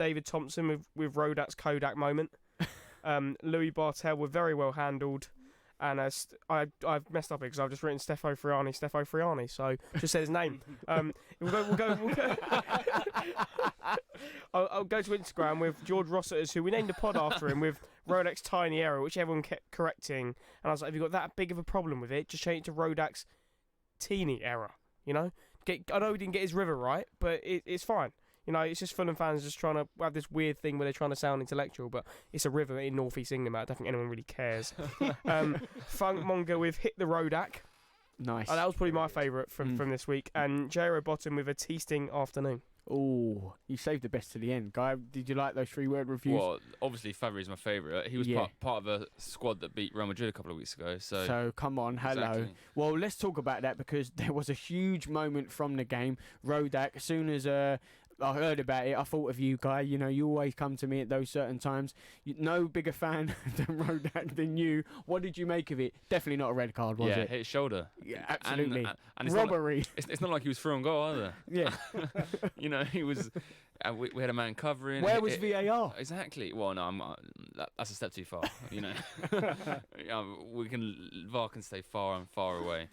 David Thompson with Rodak's Kodak moment. Louis Bartel were very well handled. And I've messed up it because I've just written Stefano Friani, so just say his name. We'll go. I'll go to Instagram with George Rossiters, who we named the pod after him, with Rodak's tiny error, which everyone kept correcting. And I was like, have you got that big of a problem with it? Just change it to Rodak's teeny error, you know? I know he didn't get his river right, but it's fine. You know, it's just Fulham fans just trying to have this weird thing where they're trying to sound intellectual, but it's a river in North East England, I don't think anyone really cares. Funkmonger with Hit the Rodak. Nice. That was probably my favourite from this week. And J.O. Bottom with a tea-sting afternoon. Oh, you saved the best to the end. Guy, did you like those 3-word reviews? Well, obviously Favre is my favourite. He was part of a squad that beat Real Madrid a couple of weeks ago. So come on, hello. Exactly. Well, let's talk about that because there was a huge moment from the game. Rodak, as soon as I heard about it, I thought of you, Guy. You know, you always come to me at those certain times. No bigger fan than Rodak than you. What did you make of it? Definitely not a red card, was it? Yeah, hit his shoulder. Yeah, absolutely. And it's robbery. It's not like he was through on goal either. Yeah. You know, he was. We had a man covering. Where was VAR? Exactly. Well, no, that's a step too far. You know, VAR can stay far and far away.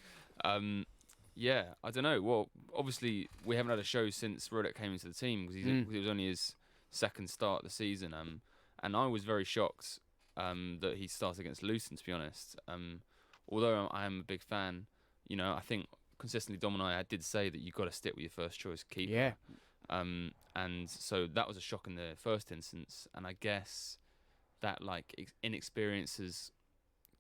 Yeah, I don't know. Well, obviously we haven't had a show since Rodak came into the team because it was only his second start of the season. And I was very shocked that he started against Luton, to be honest. Although I am a big fan, you know, I think consistently Dom and I did say that you've got to stick with your first choice keeper. Yeah. And so that was a shock in the first instance, and I guess that inexperience has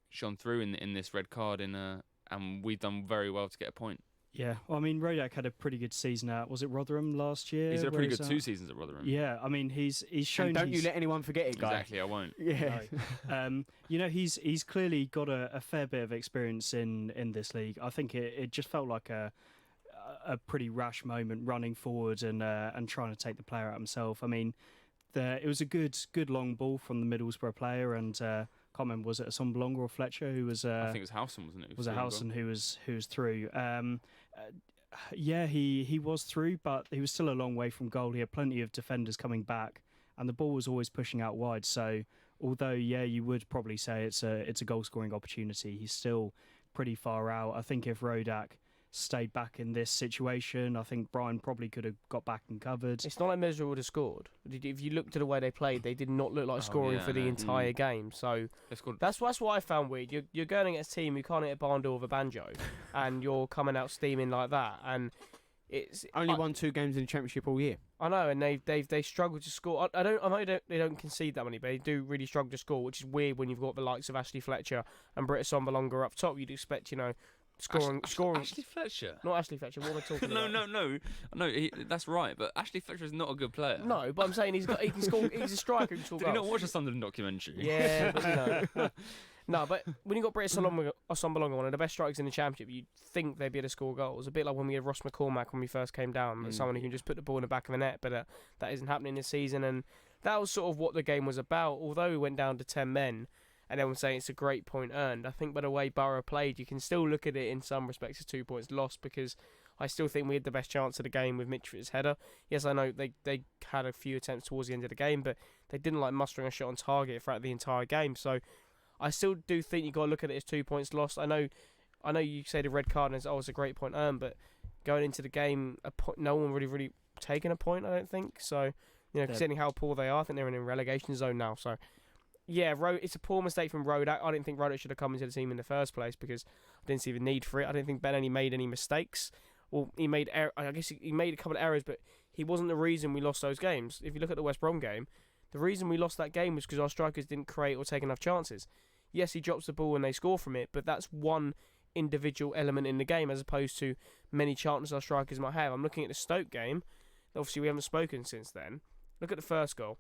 shone through in this red card and we've done very well to get a point. Yeah, well, I mean, Rodak had a pretty good season at, was it Rotherham last year? He's had a pretty good 2 seasons at Rotherham. Yeah, I mean, he's shown... And don't you let anyone forget it, Guy. Exactly, I won't. Yeah. No. You know, he's clearly got a fair bit of experience in this league. I think it just felt like a pretty rash moment running forward and trying to take the player out himself. I mean, it was a good long ball from the Middlesbrough player, and can't remember, was it Assombalonga or Fletcher who was? I think it was Howson, wasn't it? Was it Howson who was through? Yeah, he was through, but he was still a long way from goal. He had plenty of defenders coming back, and the ball was always pushing out wide. So, although you would probably say it's a goal scoring opportunity, he's still pretty far out. I think if Rodak stayed back in this situation, I think Brian probably could have got back and covered. It's not like Middlesbrough would have scored. If you looked at the way they played, they did not look like scoring for the entire game. So that's what I found weird. You're going against a team who can't hit a barn door with a banjo, and you're coming out steaming like that. And it's only won 2 games in the Championship all year. I know, and they struggled to score. I know they don't concede that many, but they do really struggle to score, which is weird when you've got the likes of Ashley Fletcher and Britt Assombalonga up top. You'd expect, scoring. Ashley Fletcher? Not Ashley Fletcher, what am I talking about? No, that's right, but Ashley Fletcher is not a good player. No, but I'm saying he can score, he's a striker who can score Did goals. you not watch the Sunderland documentary? Yeah, but No, but when you got Britt Assombalonga, one of the best strikers in the Championship, you'd think they'd be able to score goals. A bit like when we had Ross McCormack when we first came down, someone who can just put the ball in the back of the net, but that isn't happening this season, and that was sort of what the game was about. Although we went down to 10 men, and everyone's saying it's a great point earned, I think by the way Borough played, you can still look at it in some respects as 2 points lost, because I still think we had the best chance of the game with Mitchell's header. Yes, I know they had a few attempts towards the end of the game, but they didn't like mustering a shot on target throughout the entire game, so I still do think you've got to look at it as 2 points lost. I know you say the red card and it's a great point earned, but going into the game, no one really taken a point, I don't think. So, considering how poor they are, I think they're in a relegation zone now. So, yeah, it's a poor mistake from Rodak. I didn't think Rodak should have come into the team in the first place because I didn't see the need for it. I didn't think Ben made any mistakes. Well, he made I guess he made a couple of errors, but he wasn't the reason we lost those games. If you look at the West Brom game, the reason we lost that game was because our strikers didn't create or take enough chances. Yes, he drops the ball and they score from it, but that's one individual element in the game as opposed to many chances our strikers might have. I'm looking at the Stoke game. Obviously, we haven't spoken since then. Look at the first goal.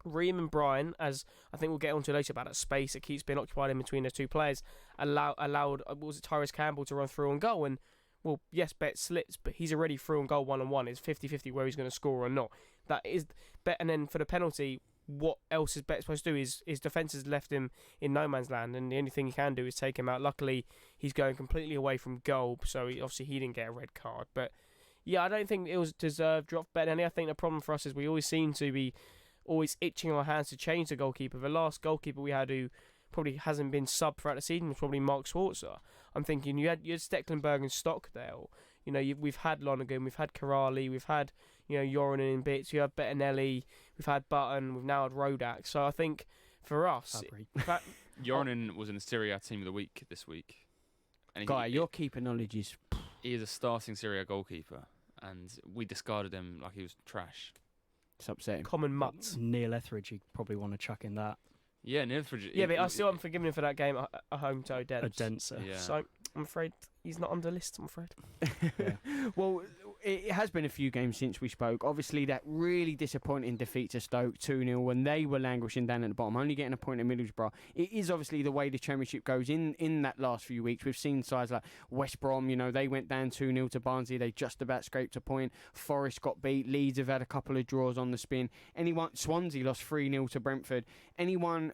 Ream and Brian, as I think we'll get onto later about that space that keeps being occupied in between the two players, allowed Tyrese Campbell to run through on goal. And, well, yes, Bet slips, but he's already through on goal 1-on-1. It's 50-50 where he's going to score or not. That is Bet. And then for the penalty, what else is Bet supposed to do? His defence has left him in no man's land, and the only thing he can do is take him out. Luckily, he's going completely away from goal, so he didn't get a red card. But Yeah, I don't think it was deserved drop Bettinelli. I think the problem for us is we always seem to be always itching our hands to change the goalkeeper. The last goalkeeper we had who probably hasn't been sub throughout the season was probably Mark Schwarzer. I'm thinking you had Stecklenburg and Stockdale. You know, we've had Lonergan, we've had Corrali, we've had Jorinen in bits. You have Bettinelli, we've had Button, we've now had Rodak. So I think for us, Jorinen was in the Serie A team of the week this week. And Guy, your keeper knowledge is... He is a starting Serie A goalkeeper, and we discarded him like he was trash. It's upsetting. Common mutts. Neil Etheridge, you probably want to chuck in that. Yeah, Neil Etheridge. Yeah, but I still haven't forgiven him for that game at home to Odense. Odense. Yeah. So I'm afraid he's not on the list, I'm afraid. Yeah. Well, it has been a few games since we spoke. Obviously, that really disappointing defeat to Stoke 2-0 when they were languishing down at the bottom, only getting a point at Middlesbrough. It is obviously the way the Championship goes in that last few weeks. We've seen sides like West Brom, they went down 2-0 to Barnsley. They just about scraped a point. Forest got beat. Leeds have had a couple of draws on the spin. Swansea lost 3-0 to Brentford. Anyone,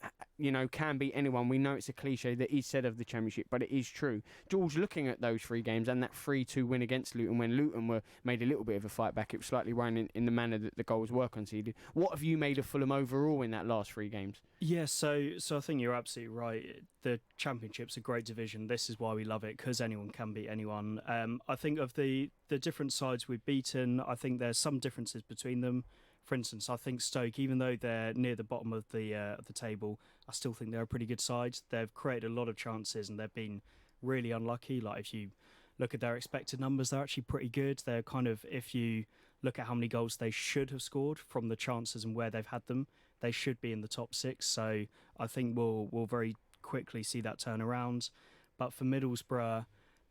can beat anyone. We know it's a cliche that is said of the Championship, but it is true. George, looking at those 3 games and that 3-2 win against Luton when Luton made a little bit of a fight back, it was slightly running in the manner that the goals were conceded. What have you made of Fulham overall in that last 3 games? Yeah, so I think you're absolutely right. The Championship's a great division. This is why we love it, because anyone can beat anyone. I think of the different sides we've beaten, I think there's some differences between them. For instance, I think Stoke, even though they're near the bottom of the table, I still think they're a pretty good side. They've created a lot of chances and they've been really unlucky. Like, if you look at their expected numbers, they're actually pretty good. They're kind of, if you look at how many goals they should have scored from the chances and where they've had them, they should be in the top 6. So I think we'll very quickly see that turn around. But for Middlesbrough,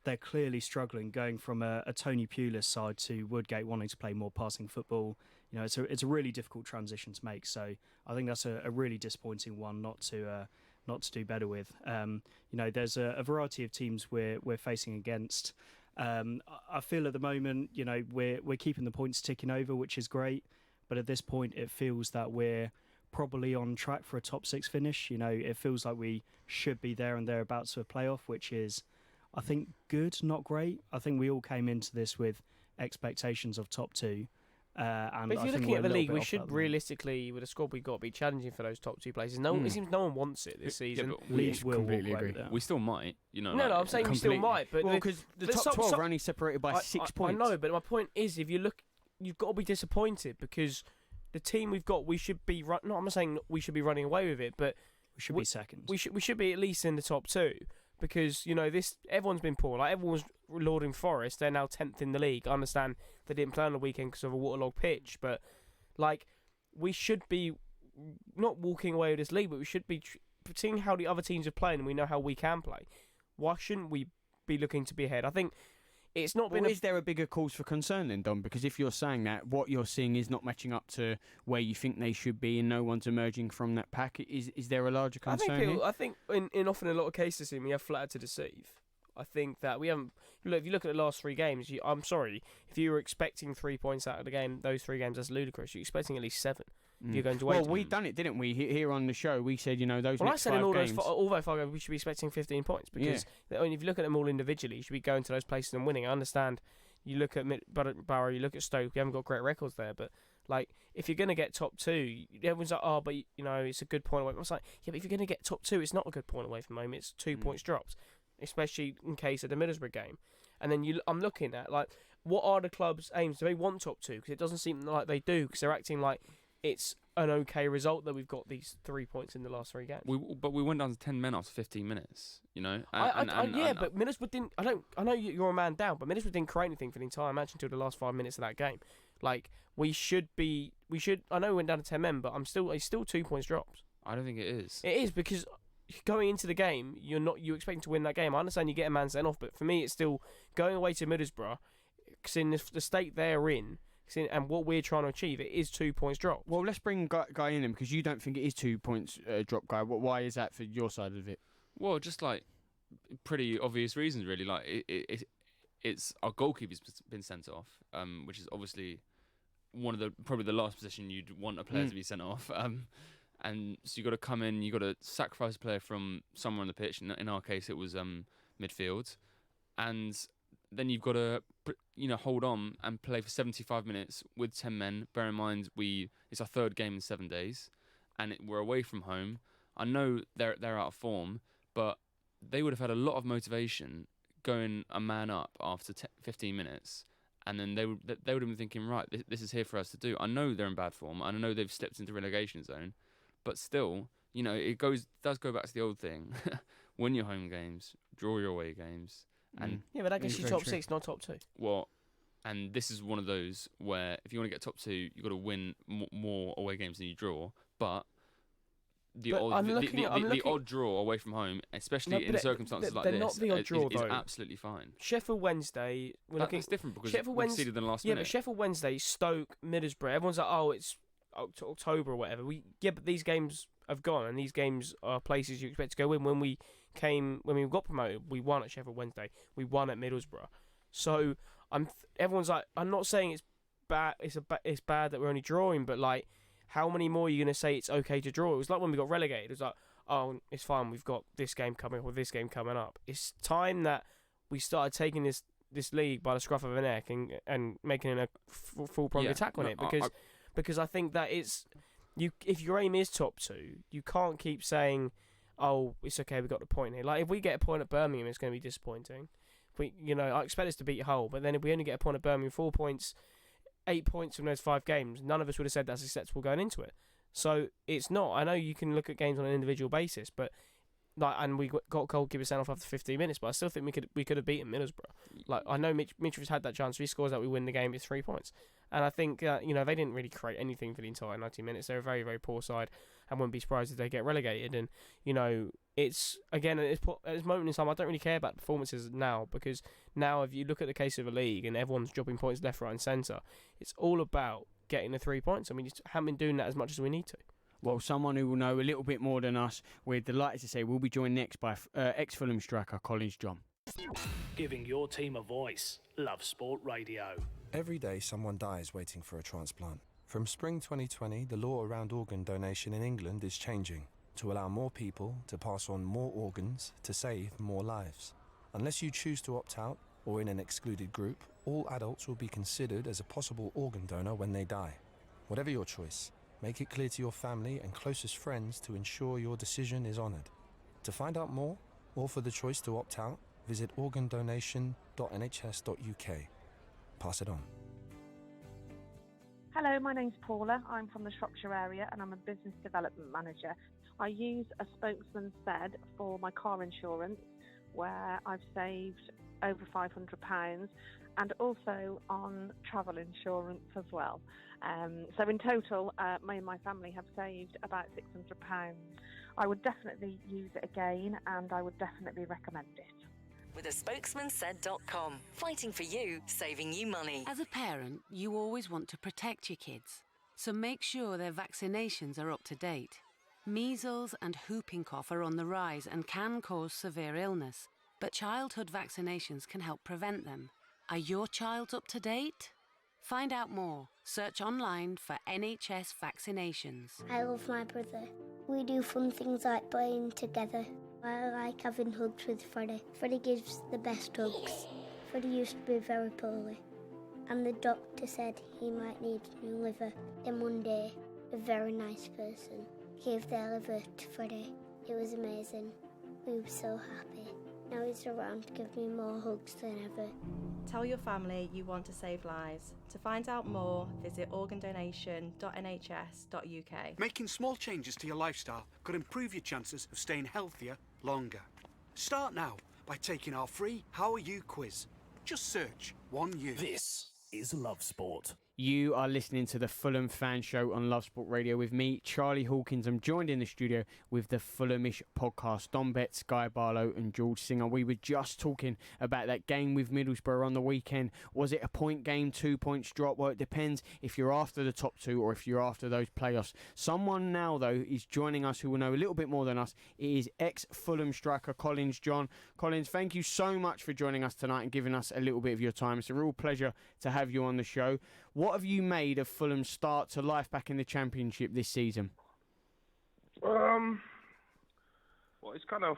they're clearly struggling, going from a Tony Pulis side to Woodgate wanting to play more passing football. It's a really difficult transition to make. So I think that's a really disappointing one not to do better with. There's a variety of teams we're facing against. I feel at the moment, we're keeping the points ticking over, which is great. But at this point, it feels that we're probably on track for a top 6 finish. It feels like we should be there and thereabouts for a playoff, which is, I think, good, not great. I think we all came into this with expectations of top 2. But if you're looking at the league, we should realistically, with the squad we've got, be challenging for those top 2 places. It seems no one wants it this season. Yeah, we will completely agree. We still might, No, I'm saying we still might, but because the top 12 are only separated by 6 points. I know, but my point is, if you look, you've got to be disappointed because the team we've got, we should be. I'm saying we should be running away with it, but we should be second. We should be at least in the top 2. Because, everyone's been poor. Like, everyone was lauding Forest. They're now 10th in the league. I understand they didn't play on the weekend because of a waterlogged pitch. But, we should be not walking away with this league, but we should be seeing how the other teams are playing and we know how we can play. Why shouldn't we be looking to be ahead? I think it's not been... Is there a bigger cause for concern then, Dom? Because if you're saying that, what you're seeing is not matching up to where you think they should be and no one's emerging from that pack. Is there a larger concern I think in often a lot of cases, we have flattered to deceive. I think that we haven't... Look, if you look at the last 3 games, I'm sorry, if you were expecting 3 points out of the game, those 3 games, that's ludicrous. You're expecting at least 7. You're going to wait. Well, we've done it, didn't we? Here on the show, we said, those well, next 5 games... I said in all those 5 games, we should be expecting 15 points. Because if you look at them all individually, you should be going to those places and winning. I understand you look at Borough, you look at Stoke, we haven't got great records there, but if you're going to get top 2, everyone's like, oh, but it's a good point away. I was like, yeah, but if you're going to get top 2, it's not a good point away from home. It's 2 points dropped, especially in case of the Middlesbrough game. And then I'm looking at what are the club's aims? Do they want top 2? Because it doesn't seem like they do, because they're acting like it's an okay result that we've got these 3 points in the last 3 games. But we went down to 10 men after 15 minutes, but Middlesbrough didn't. I know you're a man down, but Middlesbrough didn't create anything for the entire match until the last 5 minutes of that game. We should. I know we went down to 10 men, but it's still 2 points dropped. I don't think it is. It is, because going into the game, you're expecting to win that game. I understand you get a man sent off, but for me, it's still going away to Middlesbrough, because in the state they're in. And what we're trying to achieve, it is 2 points drop. Well, let's bring Guy in because you don't think it is 2 points drop, Guy. Why is that for your side of it? Well, just pretty obvious reasons, really. It's our goalkeeper's been sent off, which is obviously probably the last position you'd want a player to be sent off. And so you got to come in, you got to sacrifice a player from somewhere on the pitch. In our case, it was midfield, and then you've got to hold on and play for 75 minutes with 10 men. Bear in mind it's our third game in 7 days, and we're away from home. I know they're out of form, but they would have had a lot of motivation going a man up after 15 minutes, and then they would have been thinking, right, this is here for us to do. I know they're in bad form. I know they've stepped into relegation zone, but still, it does go back to the old thing: win your home games, draw your away games, and yeah, but that gets you top 6, not top 2. Well, and this is one of those where if you want to get top 2, you've got to win more away games than you draw, but. The odd draw away from home, especially in circumstances like this, not the odd draw, is though. absolutely fine. Sheffield Wednesday, It's different because we conceded in the last minute. Yeah, but Sheffield Wednesday, Stoke, Middlesbrough, everyone's like, oh, it's October or whatever. But these games have gone, and these games are places you expect to go in. When we got promoted, we won at Sheffield Wednesday, we won at Middlesbrough. So everyone's like, I'm not saying it's bad. It's bad that we're only drawing, but like. How many more are you going to say it's okay to draw? It was like when we got relegated. It was like, oh, it's fine. We've got this game coming or this game coming up. It's time that we started taking this league by the scruff of the neck and making a full-pronged attack on it. Because I think that it's... If your aim is top 2, you can't keep saying, oh, it's okay, we got the point here. Like, if we get a point at Birmingham, it's going to be disappointing. I expect us to beat Hull, but then if we only get a point at Birmingham, 4 points... 8 points from those 5 games, none of us would have said that's acceptable going into it. So it's not. I know you can look at games on an individual basis, but and we got goalkeeper sent off after 15 minutes, but I still think we could have beaten Middlesbrough. Like, I know Mitrovic's had that chance. If he scores that, we win the game. It's 3 points. And I think they didn't really create anything for the entire 90 minutes. They're a very, very poor side, and wouldn't be surprised if they get relegated. And it's again at this moment in time, I don't really care about performances now, because now if you look at the case of a league and everyone's dropping points left, right, and centre, it's all about getting the 3 points. I mean, just haven't been doing that as much as we need to. Well, someone who will know a little bit more than us, we're delighted to say we'll be joined next by ex-Fulham striker Collins John. Giving your team a voice. Love Sport Radio. Every day someone dies waiting for a transplant. From spring 2020, the law around organ donation in England is changing to allow more people to pass on more organs to save more lives. Unless you choose to opt out or in an excluded group, all adults will be considered as a possible organ donor when they die. Whatever your choice, make it clear to your family and closest friends to ensure your decision is honoured. To find out more, or for the choice to opt out, visit organdonation.nhs.uk. Pass it on. Hello, my name's Paula. I'm from the Shropshire area and I'm a business development manager. I use a spokesman said for my car insurance, where I've saved over £500, and also on travel insurance as well. So in total, me and my family have saved about £600. I would definitely use it again, and I would definitely recommend it. With a spokesmansaid.com. Fighting for you, saving you money. As a parent, you always want to protect your kids. So make sure their vaccinations are up to date. Measles and whooping cough are on the rise and can cause severe illness. But childhood vaccinations can help prevent them. Are your child's up to date? Find out more. Search online for NHS vaccinations. I love my brother. We do fun things like playing together. I like having hugs with Freddie. Freddie gives the best hugs. Freddie used to be very poorly, and the doctor said he might need a new liver. Then one day, a very nice person gave their liver to Freddie. It was amazing. We were so happy. Now he's around to give me more hugs than ever. Tell your family you want to save lives. To find out more, visit organdonation.nhs.uk. Making small changes to your lifestyle could improve your chances of staying healthier longer. Start now by taking our free How Are You quiz. Just search 1U. This is Love Sport. You are listening to the Fulham Fan Show on Love Sport Radio with me, Charlie Hawkins. I'm joined in the studio with the Fulhamish podcast, Don Betts, Guy Barlow and George Singer. We were just talking about that game with Middlesbrough on the weekend. Was it a point game, 2 points drop? Well, it depends if you're after the top two or if you're after those playoffs. Someone now, though, is joining us who will know a little bit more than us. It is ex-Fulham striker Collins John. Collins, thank you so much for joining us tonight and giving us a little bit of your time. It's a real pleasure to have you on the show. What have you made of Fulham's start to life back in the Championship this season? Well, it's kind of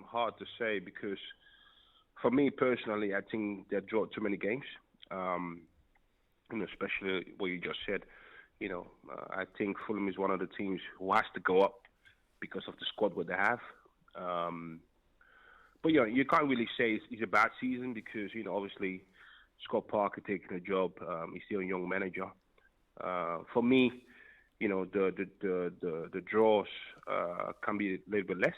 hard to say because For me personally, I think they draw too many games. Especially what you just said. I think Fulham is one of the teams who has to go up because of the squad what they have. But you can't really say it's a bad season because obviously Scott Parker taking a job. He's still a young manager. For me, the draws can be a little bit less.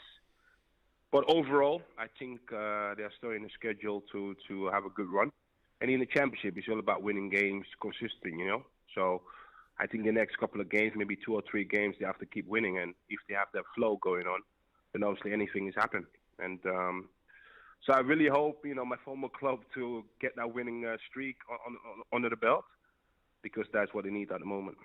But overall, I think they're still in the schedule to have a good run. And in the Championship, it's all about winning games consistently, So I think the next couple of games, maybe 2 or 3 games, they have to keep winning. And if they have that flow going on, then obviously anything has happened. And so I really hope, my former club to get that winning streak under the belt because that's what they need at the moment.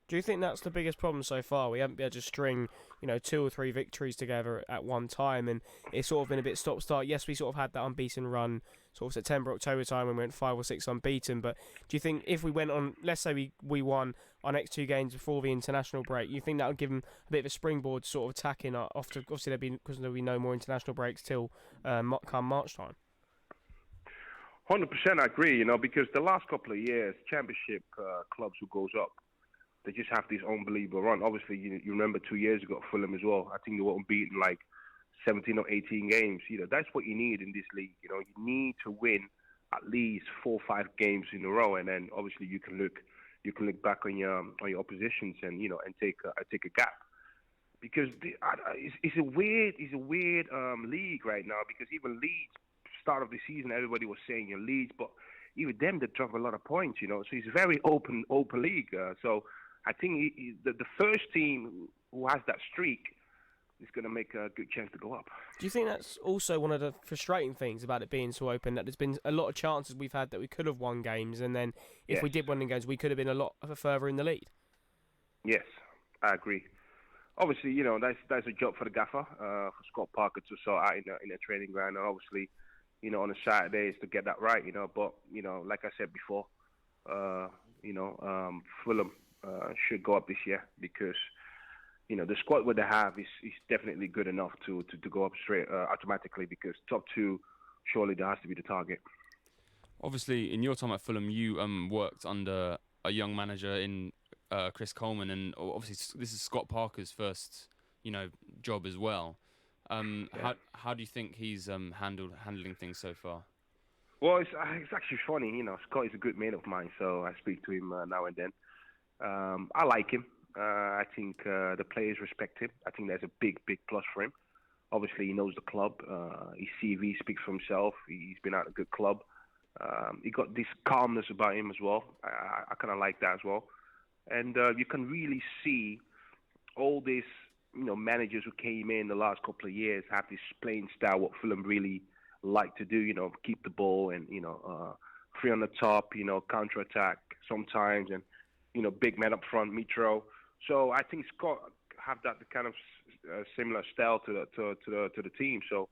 Do you think that's the biggest problem so far? We haven't been able to string, 2 or 3 victories together at one time, and it's sort of been a bit stop-start. Yes, we sort of had that unbeaten run, sort of September, October time when we went 5 or 6 unbeaten. But do you think if we went on, let's say we won our next 2 games before the international break, you think that would give them a bit of a springboard to sort of attacking after? Obviously, there'll be no more international breaks till come March time. 100%, I agree. Because the last couple of years, Championship clubs who goes up, they just have this unbelievable run. Obviously, you remember 2 years ago, Fulham as well. I think they were unbeaten like 17 or 18 games. That's what you need in this league. You need to win at least 4 or 5 games in a row, and then obviously you can look back on your oppositions and and take a gap. Because it's a weird league right now. Because even Leeds, start of the season, everybody was saying Leeds, but even them they drop a lot of points. So it's a very open league. So I think the first team who has that streak is going to make a good chance to go up. Do you think that's also one of the frustrating things about it being so open, that there's been a lot of chances we've had that we could have won games, and then if we did win the games, we could have been a lot further in the lead? Yes, I agree. Obviously, that's a job for the gaffer, for Scott Parker to sort out in a training ground, and obviously, on a Saturday is to get that right, But, like I said before, Fulham should go up this year because, the squad what they have is definitely good enough to go up straight automatically because top 2, surely there has to be the target. Obviously, in your time at Fulham, you worked under a young manager in Chris Coleman, and obviously this is Scott Parker's first, job as well. How do you think he's handling things so far? Well, it's actually funny. Scott is a good mate of mine, so I speak to him now and then. I like him. I think the players respect him. I think that's a big plus for him. Obviously, he knows the club. His CV speaks for himself. He's been at a good club. He got this calmness about him as well. I kind of like that as well. And you can really see all these, managers who came in the last couple of years have this playing style, what Fulham really like to do, keep the ball and, free on the top, counter-attack sometimes and, big man up front, Mitro. So I think Scott have that kind of similar style to the team. So,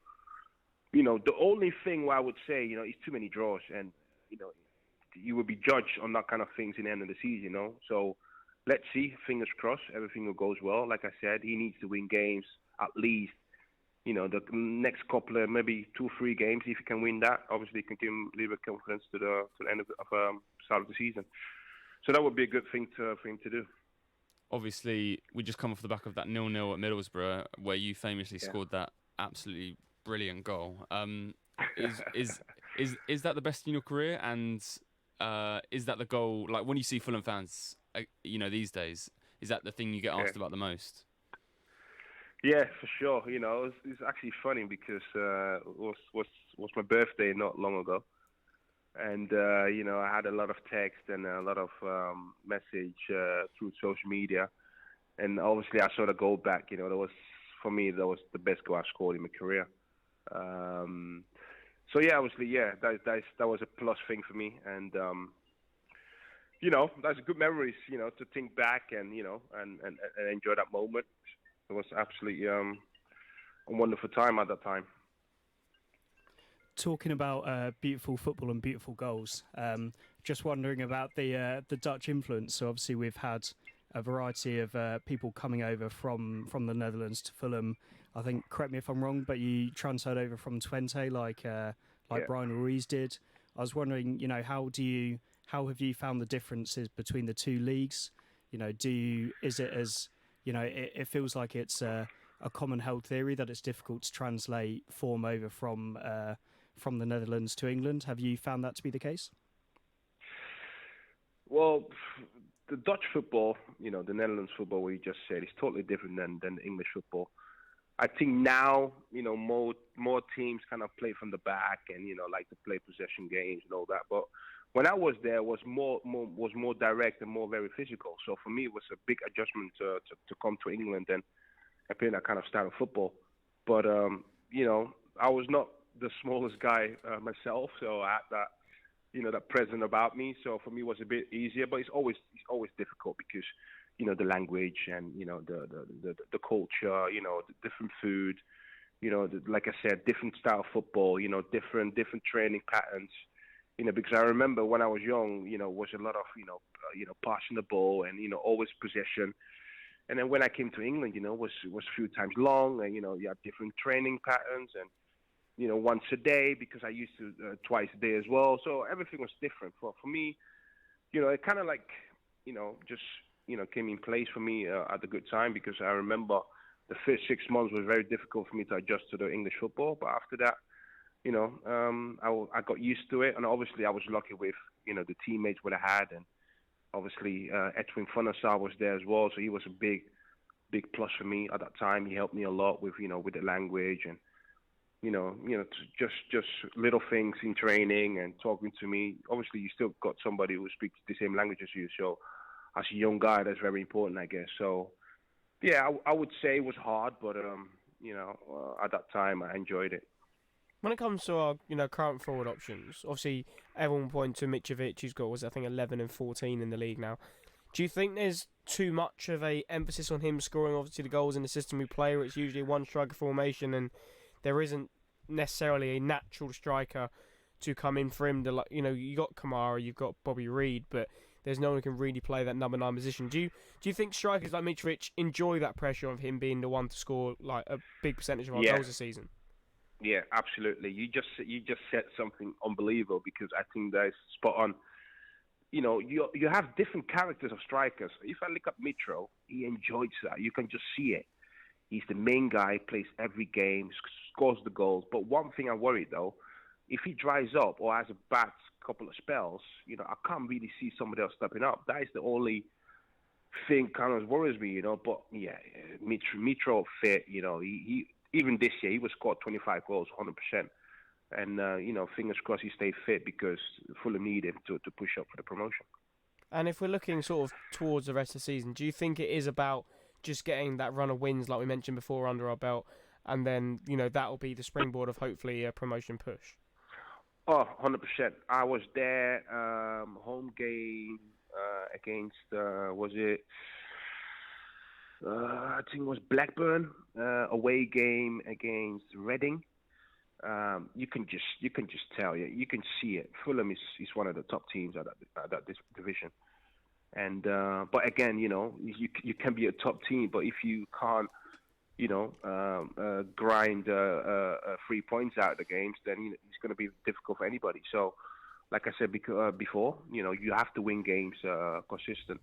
the only thing I would say, is too many draws and, you will be judged on that kind of things in the end of the season, So let's see, fingers crossed, everything will goes well. Like I said, he needs to win games at least, the next couple of maybe 2 or 3 games. If he can win that, obviously it can give him a little bit of confidence to the end of start of the season. So that would be a good thing for him to do. Obviously, we just come off the back of that 0-0 at Middlesbrough, where you famously scored that absolutely brilliant goal. Is that the best in your career? And is that the goal? Like when you see Fulham fans, these days, is that the thing you get asked about the most? Yeah, for sure. It's actually funny because it was my birthday not long ago, and I had a lot of text and a lot of message through social media, and obviously I saw the goal back. That was for me that was the best goal I scored in my career. So yeah, obviously, that was a plus thing for me, and that's good memories. To think back and and enjoy that moment. It was absolutely a wonderful time at that time. Talking about beautiful football and beautiful goals, just wondering about the Dutch influence. So obviously we've had a variety of people coming over from the Netherlands to Fulham. I think, correct me if I'm wrong, but you transferred over from Twente like like Brian Ruiz did. I was wondering, how have you found the differences between the two leagues? Is it as, it feels like it's a common held theory that it's difficult to translate form over from the Netherlands to England. Have you found that to be the case? Well, the Dutch football, the Netherlands football, what you just said, is totally different than English football. I think now, more teams kind of play from the back and, like to play possession games and all that. But when I was there, was more direct and more very physical. So for me, it was a big adjustment to come to England and play that kind of style of football. But, I was not the smallest guy myself, so I had that, that presence about me. So for me, it was a bit easier. But it's always difficult because, the language and, the culture, the different food, like I said, different style of football, different training patterns, because I remember when I was young, was a lot of, passing the ball and, always possession. And then when I came to England, was a few times long and, you have different training patterns and, once a day because I used to twice a day as well. So everything was different. For me, it kind of like, just, came in place for me at a good time because I remember the first 6 months was very difficult for me to adjust to the English football. But after that, I got used to it. And obviously I was lucky with, the teammates what I had. And obviously Edwin van der Sar was there as well. So he was a big plus for me at that time. He helped me a lot with, with the language and, just little things in training and talking to me. Obviously, you still got somebody who speaks the same language as you. So as a young guy, that's very important, I guess. So, yeah, I would say it was hard, but, at that time, I enjoyed it. When it comes to our, current forward options, obviously, everyone points to Mitrovic, who's got, 11 and 14 in the league now. Do you think there's too much of a emphasis on him scoring, obviously, the goals in the system we play, where it's usually a one-striker formation and there isn't necessarily a natural striker to come in for him to, you got Kamara, you've got Bobby Reed, but there's no one who can really play that number 9 position. Do you think strikers like Mitrovic enjoy that pressure of him being the one to score like a big percentage of our goals this season? Yeah, absolutely. You just said something unbelievable because I think that is spot on. You have different characters of strikers. If I look up Mitro, he enjoys that. You can just see it. He's the main guy, plays every game, scores the goals. But one thing I'm worried, though, if he dries up or has a bad couple of spells, I can't really see somebody else stepping up. That is the only thing kind of worries me, But, yeah, Mitro fit, he even this year, he was scored 25 goals, 100%. And, fingers crossed he stay fit because Fulham need him to push up for the promotion. And if we're looking sort of towards the rest of the season, do you think it is about just getting that run of wins like we mentioned before under our belt and then, that will be the springboard of hopefully a promotion push? Oh, 100%. I was there, home game against, was it, I think it was Blackburn, away game against Reading. You can just tell, you can see it. Fulham is one of the top teams at that division. And but again, you can be a top team, but if you can't, grind 3 points out of the games, then it's going to be difficult for anybody. So, like I said before, you have to win games consistent,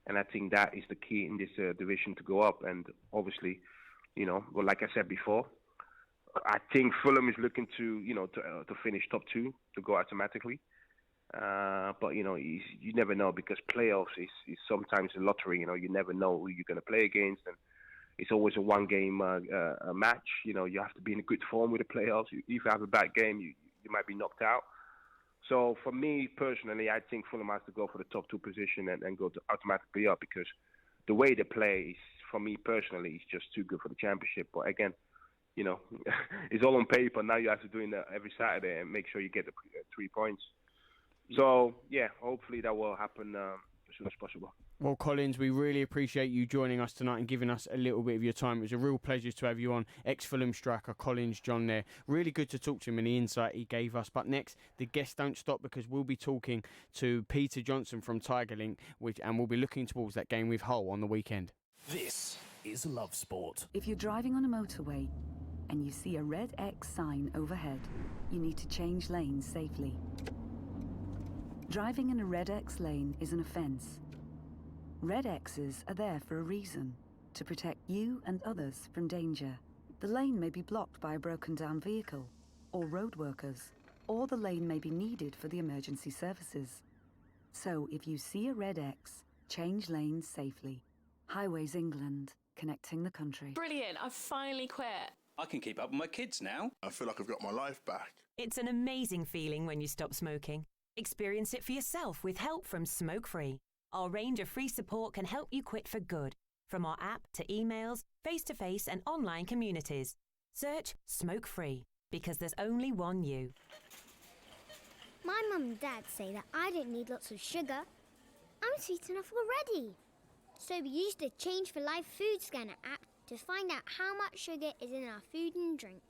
and I think that is the key in this division to go up. And obviously, well, like I said before, I think Fulham is looking to to finish top 2 to go automatically. But you never know because playoffs is sometimes a lottery. You never know who you're going to play against, and it's always a one-game match. You have to be in a good form with the playoffs. If you have a bad game, you might be knocked out. So for me personally, I think Fulham has to go for the top 2 position and go to automatically up because the way they play is, for me personally, is just too good for the championship. But again, it's all on paper. Now you have to do it every Saturday and make sure you get the 3 points. So, yeah, hopefully that will happen as soon as possible. Well, Collins, we really appreciate you joining us tonight and giving us a little bit of your time. It was a real pleasure to have you on. Ex-Fulham striker Collins John there. Really good to talk to him and the insight he gave us. But next, the guests don't stop because we'll be talking to Peter Johnson from Tigerlink, and we'll be looking towards that game with Hull on the weekend. This is Love Sport. If you're driving on a motorway and you see a red X sign overhead, you need to change lanes safely. Driving in a red X lane is an offence. Red X's are there for a reason, to protect you and others from danger. The lane may be blocked by a broken down vehicle, or road workers, or the lane may be needed for the emergency services. So if you see a red X, change lanes safely. Highways England, connecting the country. Brilliant, I've finally quit. I can keep up with my kids now. I feel like I've got my life back. It's an amazing feeling when you stop smoking. Experience it for yourself with help from Smoke Free. Our range of free support can help you quit for good. From our app to emails, face-to-face and online communities. Search Smoke Free, because there's only one you. My mum and dad say that I don't need lots of sugar. I'm sweet enough already. So we used the Change for Life food scanner app to find out how much sugar is in our food and drink.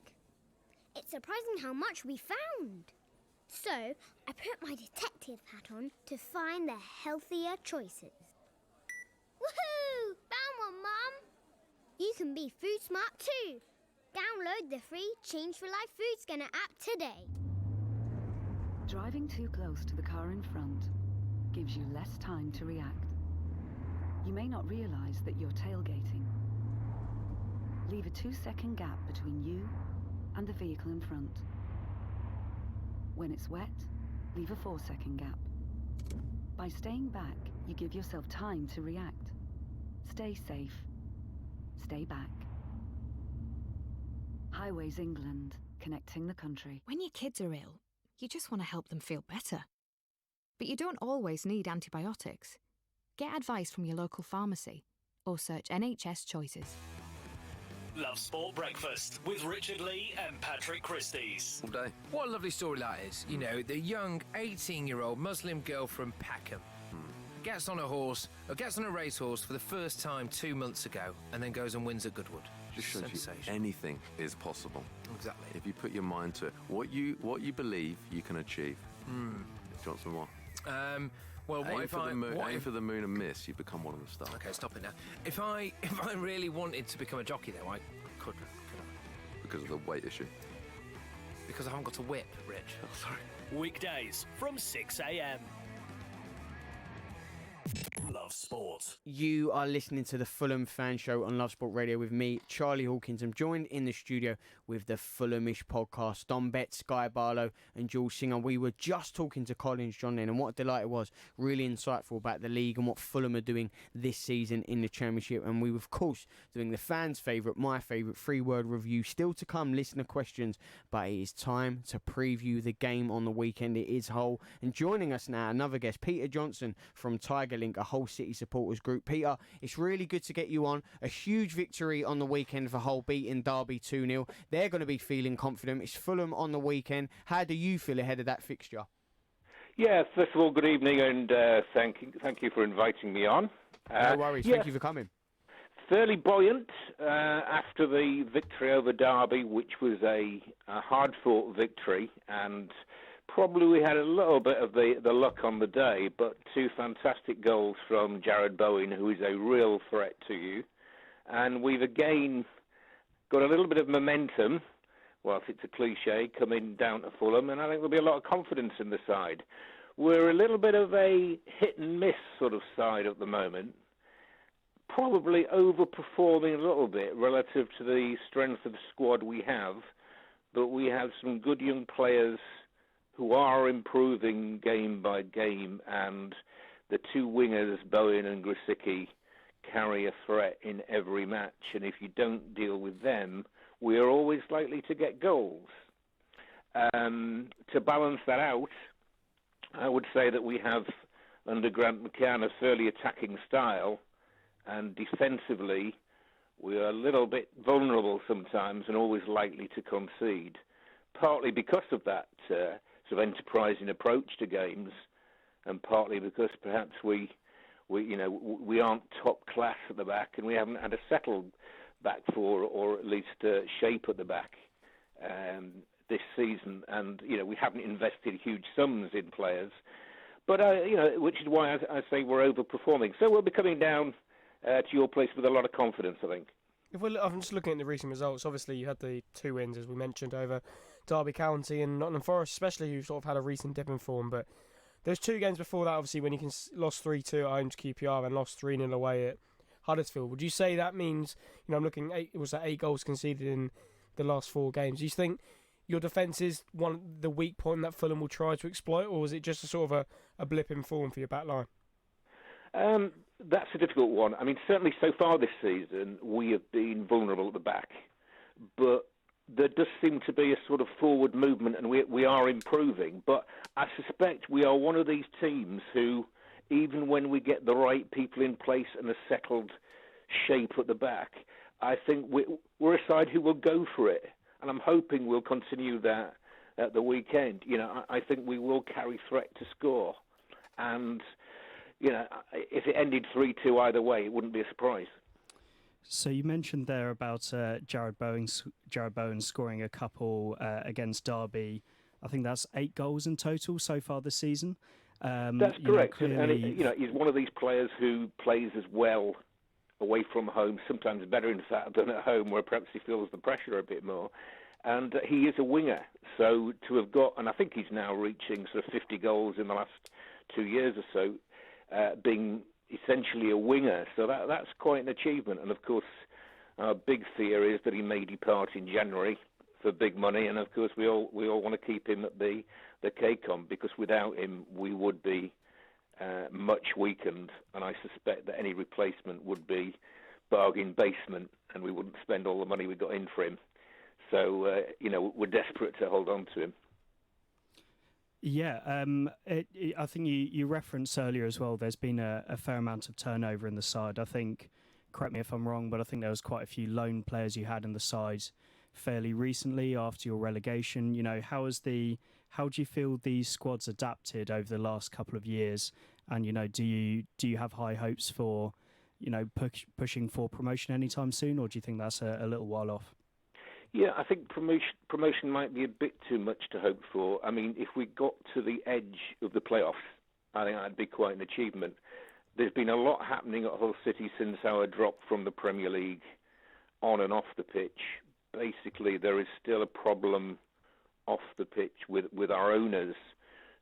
It's surprising how much we found. So I put my detective hat on to find the healthier choices. Woohoo! Found one, Mum! You can be food smart too. Download the free Change for Life food scanner app today. Driving too close to the car in front gives you less time to react. You may not realise that you're tailgating. Leave a 2-second gap between you and the vehicle in front. When it's wet, leave a 4-second gap. By staying back, you give yourself time to react. Stay safe. Stay back. Highways England, connecting the country. When your kids are ill, you just want to help them feel better. But you don't always need antibiotics. Get advice from your local pharmacy or search NHS Choices. Love Sport Breakfast with Richard Lee and Patrick Christie's. All day. What a lovely story that is. You know, the young 18-year-old Muslim girl from Peckham gets on a racehorse for the first time 2 months ago and then goes and wins at Goodwood. Just shows you anything is possible. Exactly. If you put your mind to it, what you believe, you can achieve. Do you want some more? Well, aim for the moon and miss, you become one of the stars. Okay, stop it now. If I really wanted to become a jockey, though, I could I? Because of the weight issue. Because I haven't got a whip, Rich. Oh, sorry. Weekdays from 6 a.m. Love Sport. You are listening to the Fulham Fan Show on Love Sport Radio with me, Charlie Hawkins. I'm joined in the studio with the Fulhamish podcast, Don Betts, Guy Barlow and Jules Singer. We were just talking to Collins John then, and what a delight it was. Really insightful about the league and what Fulham are doing this season in the Championship. And we were, of course, doing the fans' favourite, my favourite, 3-word review. Still to come, listener questions. But it is time to preview the game on the weekend. It is Hull. And joining us now, another guest, Peter Johnson from Tiger Link, a Hull City supporters group. Peter, it's really good to get you on. A huge victory on the weekend for Hull, beating Derby 2-0. They're going to be feeling confident. It's Fulham on the weekend. How do you feel ahead of that fixture? Yeah, first of all, good evening, and thank you for inviting me on. No worries. Thank you for coming. Fairly buoyant after the victory over Derby, which was a hard-fought victory, and probably we had a little bit of the luck on the day, but 2 fantastic goals from Jared Bowen, who is a real threat to you. And we've again got a little bit of momentum, well, if it's a cliche, coming down to Fulham, and I think there'll be a lot of confidence in the side. We're a little bit of a hit-and-miss sort of side at the moment, probably overperforming a little bit relative to the strength of the squad we have, but we have some good young players who are improving game by game, and the 2 wingers, Bowen and Grosicki, carry a threat in every match, and if you don't deal with them, we are always likely to get goals. To balance that out, I would say that we have, under Grant McCann, a fairly attacking style, and defensively, we are a little bit vulnerable sometimes and always likely to concede, partly because of that sort of enterprising approach to games, and partly because perhaps we aren't top class at the back, and we haven't had a settled back four, or at least shape at the back this season, and we haven't invested huge sums in players, but which is why I say we're overperforming. So we'll be coming down to your place with a lot of confidence, I think. I'm just looking at the recent results. Obviously, you had the 2 wins, as we mentioned, over Derby County and Nottingham Forest, especially, who've sort of had a recent dip in form. But there's 2 games before that, obviously, when you lost 3-2 at home to QPR and lost 3-0 away at Huddersfield. Would you say that means, I'm looking, it was 8 goals conceded in the last 4 games. Do you think your defence is the weak point that Fulham will try to exploit, or is it just a sort of a blip in form for your back line? That's a difficult one. I mean, certainly so far this season, we have been vulnerable at the back. But there does seem to be a sort of forward movement, and we are improving. But I suspect we are one of these teams who, even when we get the right people in place and a settled shape at the back, I think we're a side who will go for it. And I'm hoping we'll continue that at the weekend. I think we will carry threat to score. And, if it ended 3-2 either way, it wouldn't be a surprise. So you mentioned there about Jared Bowen scoring a couple against Derby. I think that's 8 goals in total so far this season. That's correct. And he's one of these players who plays as well away from home, sometimes better, in fact, than at home, where perhaps he feels the pressure a bit more. And he is a winger. So to have got, and I think he's now reaching sort of 50 goals in the last 2 years or so, being essentially a winger. So that's quite an achievement. And of course, our big fear is that he may depart in January for big money. And of course, we all want to keep him at the KCOM, because without him, we would be much weakened. And I suspect that any replacement would be bargain basement, and we wouldn't spend all the money we got in for him. So, we're desperate to hold on to him. Yeah, I think you referenced earlier as well, there's been a fair amount of turnover in the side. I think, correct me if I'm wrong, but I think there was quite a few loan players you had in the side fairly recently after your relegation. How do you feel these squads adapted over the last couple of years? And, do you have high hopes for, pushing for promotion anytime soon, or do you think that's a little while off? Yeah, I think promotion might be a bit too much to hope for. I mean, if we got to the edge of the playoffs, I think that'd be quite an achievement. There's been a lot happening at Hull City since our drop from the Premier League on and off the pitch. Basically, there is still a problem off the pitch with our owners,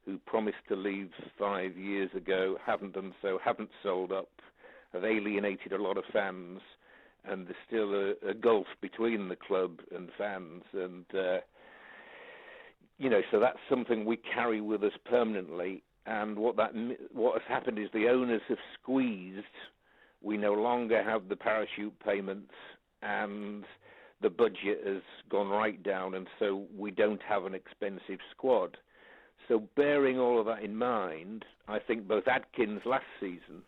who promised to leave 5 years ago, haven't done so, haven't sold up, have alienated a lot of fans. And there's still a gulf between the club and fans, and so that's something we carry with us permanently. And what has happened is the owners have squeezed. We no longer have the parachute payments, and the budget has gone right down, and so we don't have an expensive squad. So bearing all of that in mind, I think both Adkins last season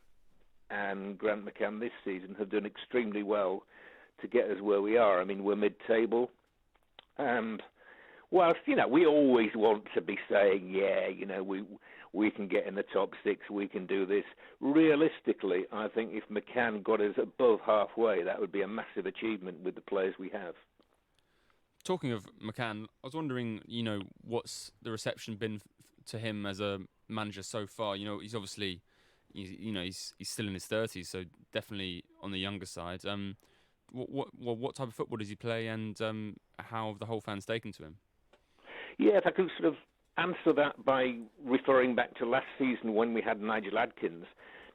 and Grant McCann this season have done extremely well to get us where we are. I mean, we're mid-table, and whilst, we always want to be saying, we can get in the top 6, we can do this. Realistically, I think if McCann got us above halfway, that would be a massive achievement with the players we have. Talking of McCann, I was wondering, what's the reception been to him as a manager so far? He's obviously... He's still in his 30s, so definitely on the younger side. What type of football does he play, and how have the whole fans taken to him? Yeah, if I could sort of answer that by referring back to last season when we had Nigel Adkins.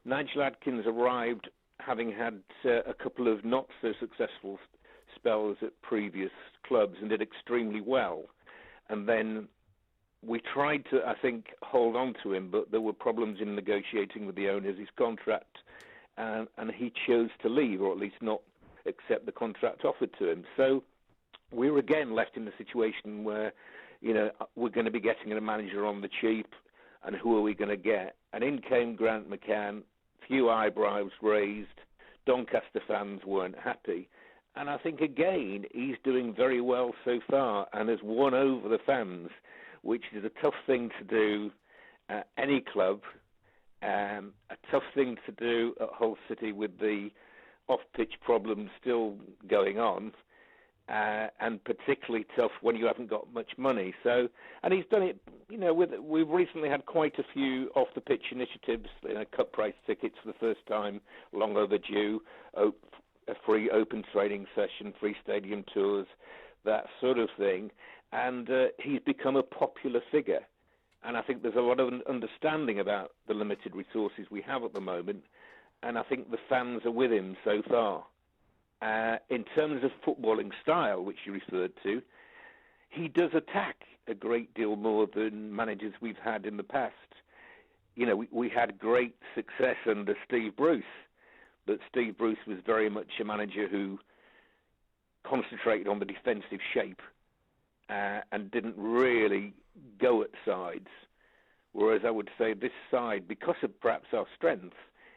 Nigel Adkins arrived having had a couple of not so successful spells at previous clubs and did extremely well. And then we tried to, I think, hold on to him, but there were problems in negotiating with the owners, his contract, and he chose to leave, or at least not accept the contract offered to him. So we were again left in the situation where, we're going to be getting a manager on the cheap, and who are we going to get? And in came Grant McCann, few eyebrows raised, Doncaster fans weren't happy. And I think, again, he's doing very well so far and has won over the fans, which is a tough thing to do at any club, a tough thing to do at Hull City with the off-pitch problems still going on, and particularly tough when you haven't got much money. So, and he's done it, we've recently had quite a few off-the-pitch initiatives, cut price tickets for the first time, long overdue, a free open training session, free stadium tours, that sort of thing, and he's become a popular figure. And I think there's a lot of understanding about the limited resources we have at the moment, and I think the fans are with him so far. In terms of footballing style, which you referred to, he does attack a great deal more than managers we've had in the past. You know, we had great success under Steve Bruce, but Steve Bruce was very much a manager who concentrated on the defensive shape and didn't really go at sides. Whereas I would say this side, because of perhaps our strength,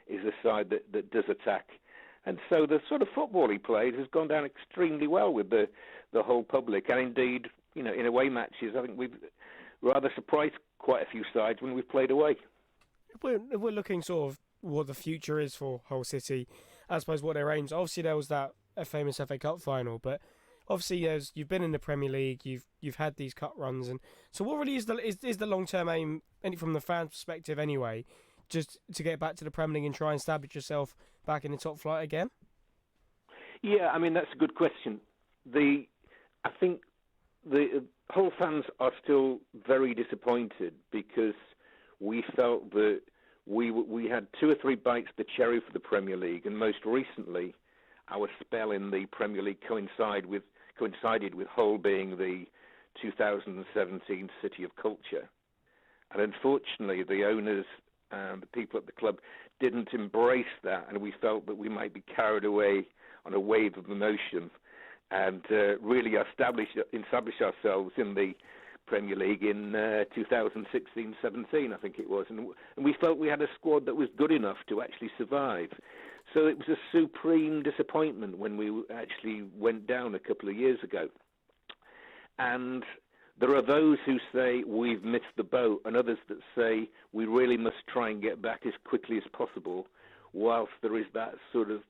is a side that does attack. And so the sort of football he plays has gone down extremely well with the whole public. And indeed, you know, in away matches, I think we've rather surprised quite a few sides when we've played away. If we're looking sort of what the future is for Hull City, I suppose what their aims. Obviously, there was that famous FA Cup final, but obviously, you've been in the Premier League, you've had these cup runs, and so what really is the long term aim, from the fans' perspective anyway, just to get back to the Premier League and try and establish yourself back in the top flight again? Yeah, I mean that's a good question. I think the Hull fans are still very disappointed because we felt that we had 2 or 3 bites the cherry for the Premier League, and most recently, our spell in the Premier League coincided with Hull being the 2017 City of Culture. And unfortunately, the owners and the people at the club didn't embrace that, and we felt that we might be carried away on a wave of emotion and really establish ourselves in the Premier League in 2016-17, I think it was. And we felt we had a squad that was good enough to actually survive. So it was a supreme disappointment when we actually went down a couple of years ago. And there are those who say we've missed the boat, and others that say we really must try and get back as quickly as possible, whilst there is that sort of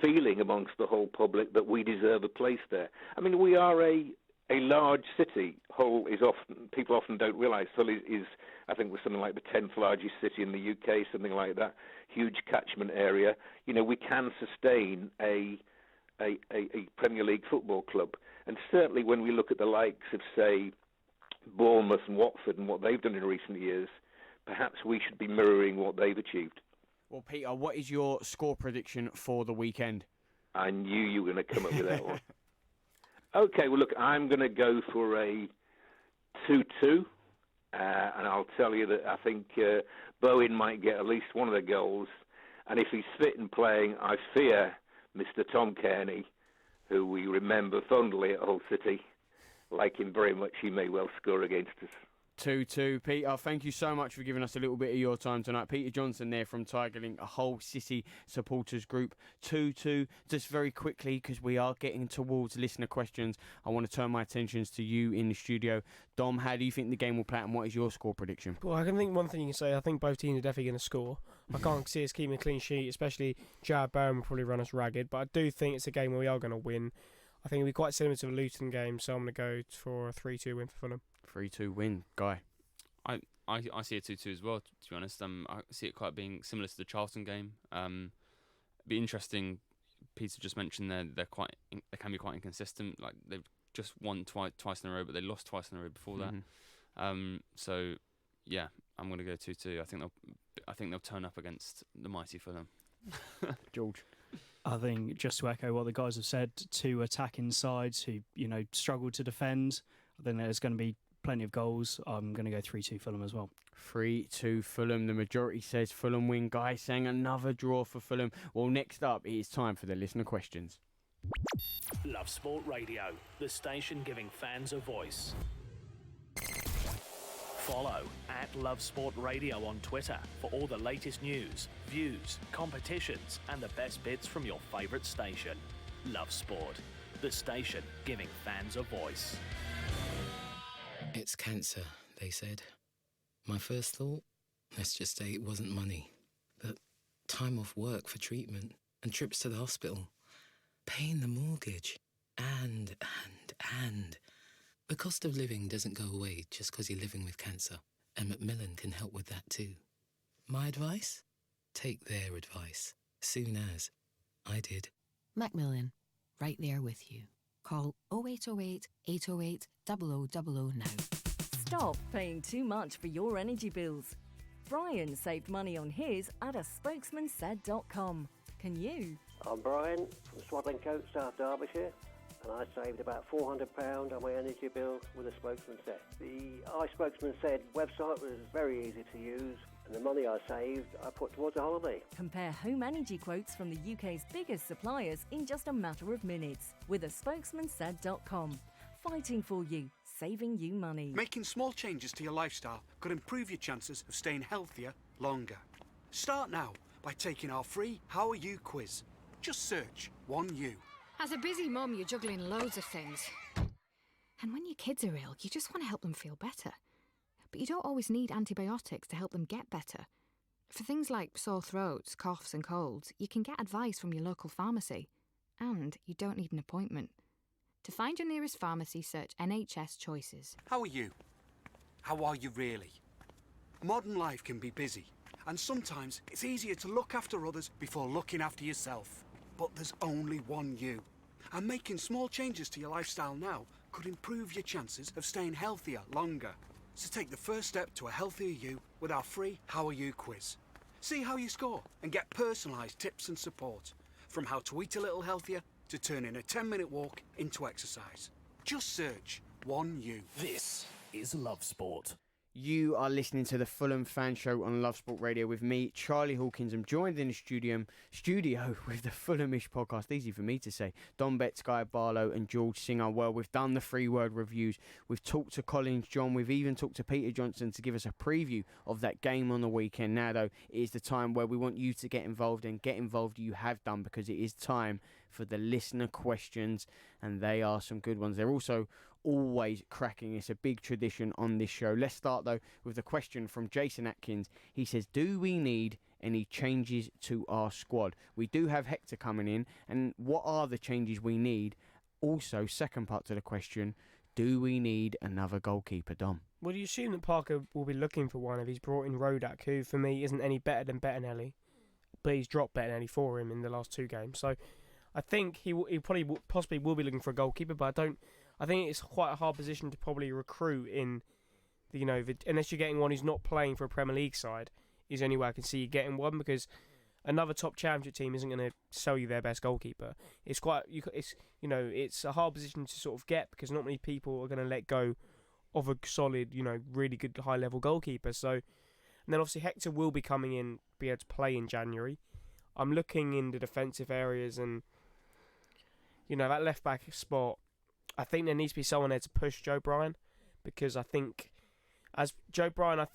feeling amongst the whole public that we deserve a place there. I mean, we are a large city. Hull is people often don't realise Hull is, I think, was something like the 10th largest city in the UK, something like that. Huge catchment area. You know, we can sustain a Premier League football club. And certainly when we look at the likes of, say, Bournemouth and Watford and what they've done in recent years, perhaps we should be mirroring what they've achieved. Well, Peter, what is your score prediction for the weekend? I knew you were going to come up with that one. Okay, well, look, I'm going to go for a 2-2. And I'll tell you that I think Bowen might get at least one of the goals. And if he's fit and playing, I fear Mr. Tom Kearney, who we remember fondly at Hull City. Like him very much, he may well score against us. 2-2. Peter, thank you so much for giving us a little bit of your time tonight. Peter Johnson there from Tigerlink, a Hull City supporters group. 2-2. Just very quickly, because we are getting towards listener questions, I want to turn my attentions to you in the studio. Dom, how do you think the game will play out, and what is your score prediction? Well, I can think one thing you can say. I think both teams are definitely going to score. I can't see us keeping a clean sheet, especially Jared Bowen will probably run us ragged, but I do think it's a game where we are going to win. I think it'll be quite similar to the Luton game, so I'm going to go for a 3-2 win for Fulham. 3-2 win, Guy. I see a 2-2 as well, to be honest. I see it quite being similar to the Charlton game. It'd be interesting. Peter just mentioned they can be quite inconsistent. Like they've just won twice in a row, but they lost twice in a row before that. So yeah, I'm going to go 2-2. I think they'll turn up against the mighty Fulham. George. I think, just to echo what the guys have said, 2 attacking sides who, struggle to defend. I think there's going to be plenty of goals. I'm going to go 3-2 Fulham as well. 3-2 Fulham. The majority says Fulham win. Guy saying another draw for Fulham. Well, next up, it is time for the listener questions. Love Sport Radio, the station giving fans a voice. Follow @Love Sport Radio on Twitter for all the latest news, views, competitions, and the best bits from your favourite station. Love Sport, the station giving fans a voice. It's cancer, they said. My first thought, let's just say it wasn't money, but time off work for treatment and trips to the hospital, paying the mortgage, and. The cost of living doesn't go away just because you're living with cancer, and Macmillan can help with that too. My advice? Take their advice, soon as I did. Macmillan, right there with you. call 0808 808 0000 now. Stop paying too much for your energy bills. Brian saved money on his at a spokesmansaid.com. Can you? I'm Brian from Swaddling Coat, South Derbyshire, and I saved about £400 on my energy bill with a Spokesman Said. The iSpokesman Said website was very easy to use, and the money I saved I put towards a holiday. Compare home energy quotes from the UK's biggest suppliers in just a matter of minutes with a spokesmansaid.com. Fighting for you, saving you money. Making small changes to your lifestyle could improve your chances of staying healthier longer. Start now by taking our free How Are You quiz. Just search 1U. As a busy mum, you're juggling loads of things. And when your kids are ill, you just want to help them feel better. But you don't always need antibiotics to help them get better. For things like sore throats, coughs and colds, you can get advice from your local pharmacy. And you don't need an appointment. To find your nearest pharmacy, search NHS Choices. How are you? How are you really? Modern life can be busy, and sometimes it's easier to look after others before looking after yourself. But there's only one you. And making small changes to your lifestyle now could improve your chances of staying healthier longer. So take the first step to a healthier you with our free How Are You quiz. See how you score and get personalised tips and support. From how to eat a little healthier to turning a 10-minute walk into exercise. Just search 1U. This is Love Sport. You are listening to the Fulham Fan Show on Love Sport Radio with me, Charlie Hawkins. I'm joined in the studio with the Fulhamish podcast. Easy for me to say. Don Betts, Guy Barlow and George Singer. Well, we've done the 3-word reviews. We've talked to Collins John. We've even talked to Peter Johnson to give us a preview of that game on the weekend. Now, though, it is the time where we want you to get involved, and get involved you have done, because it is time for the listener questions, and they are some good ones. They're also always cracking. It's a big tradition on this show. Let's start, though, with the question from Jason Atkins. He says, do we need any changes to our squad? We do have Hector coming in, and what are the changes we need? Also, second part to the question, do we need another goalkeeper, Dom? Well, you assume that Parker will be looking for one if he's brought in Rodak, who for me isn't any better than Bettinelli, but he's dropped Bettinelli for him in the last 2 games. So I think he possibly will be looking for a goalkeeper, but I think it's quite a hard position to probably recruit in, unless you're getting one who's not playing for a Premier League side, is the only way I can see you getting one, because another top championship team isn't going to sell you their best goalkeeper. It's a hard position to sort of get, because not many people are going to let go of a solid, really good high level goalkeeper. So, and then obviously Hector will be coming in, be able to play in January. I'm looking in the defensive areas, and that left back spot, I think there needs to be someone there to push Joe Bryan, because I think Joe Bryan